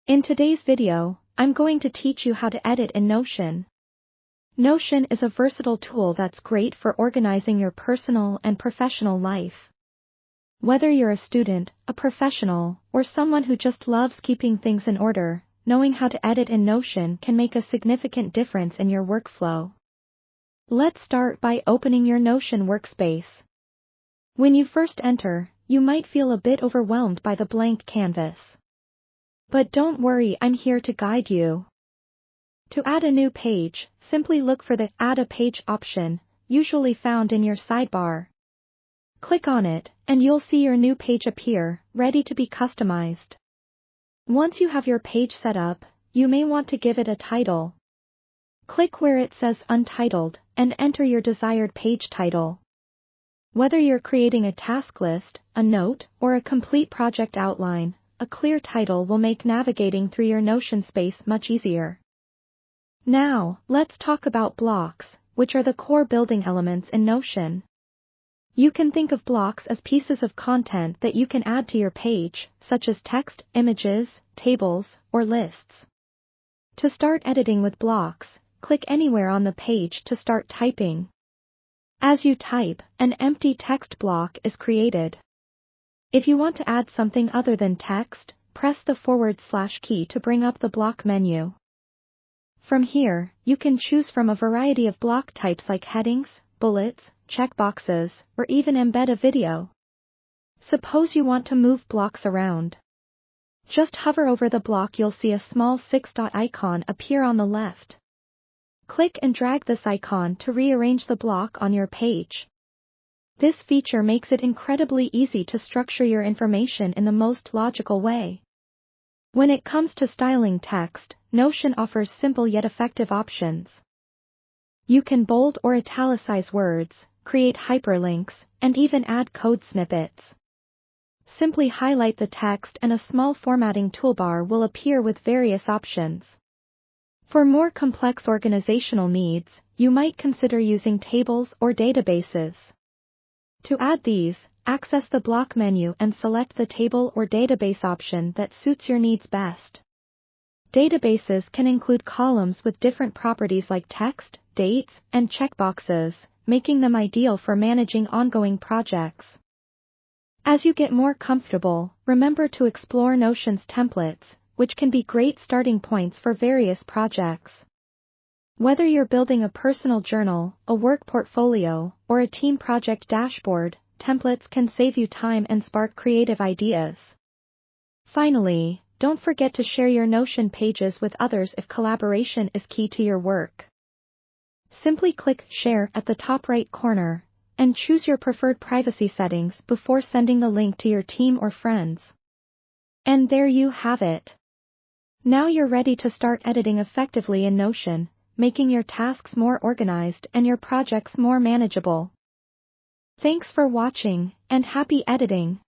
In today's video, I'm going to teach you how to edit in Notion. Notion is a versatile tool that's great for organizing your personal and professional life. Whether you're a student, a professional, or someone who just loves keeping things in order, knowing how to edit in Notion can make a significant difference in your workflow. Let's start by opening your Notion workspace. When you first enter, you might feel a bit overwhelmed by the blank canvas. But don't worry, I'm here to guide you. To add a new page, simply look for the Add a Page option, usually found in your sidebar. Click on it, and you'll see your new page appear, ready to be customized. Once you have your page set up, you may want to give it a title. Click where it says Untitled, and enter your desired page title. Whether you're creating a task list, a note, or a complete project outline, a clear title will make navigating through your Notion space much easier. Now, let's talk about blocks, which are the core building elements in Notion. You can think of blocks as pieces of content that you can add to your page, such as text, images, tables, or lists. To start editing with blocks, click anywhere on the page to start typing. As you type, an empty text block is created. If you want to add something other than text, press the / key to bring up the block menu. From here, you can choose from a variety of block types like headings, bullets, checkboxes, or even embed a video. Suppose you want to move blocks around. Just hover over the block, you'll see a small 6-dot icon appear on the left. Click and drag this icon to rearrange the block on your page. This feature makes it incredibly easy to structure your information in the most logical way. When it comes to styling text, Notion offers simple yet effective options. You can bold or italicize words, create hyperlinks, and even add code snippets. Simply highlight the text and a small formatting toolbar will appear with various options. For more complex organizational needs, you might consider using tables or databases. To add these, access the block menu and select the table or database option that suits your needs best. Databases can include columns with different properties like text, dates, and checkboxes, making them ideal for managing ongoing projects. As you get more comfortable, remember to explore Notion's templates, which can be great starting points for various projects. Whether you're building a personal journal, a work portfolio, or a team project dashboard, templates can save you time and spark creative ideas. Finally, don't forget to share your Notion pages with others if collaboration is key to your work. Simply click Share at the top right corner, and choose your preferred privacy settings before sending the link to your team or friends. And there you have it. Now you're ready to start editing effectively in Notion, making your tasks more organized and your projects more manageable. Thanks for watching, and happy editing!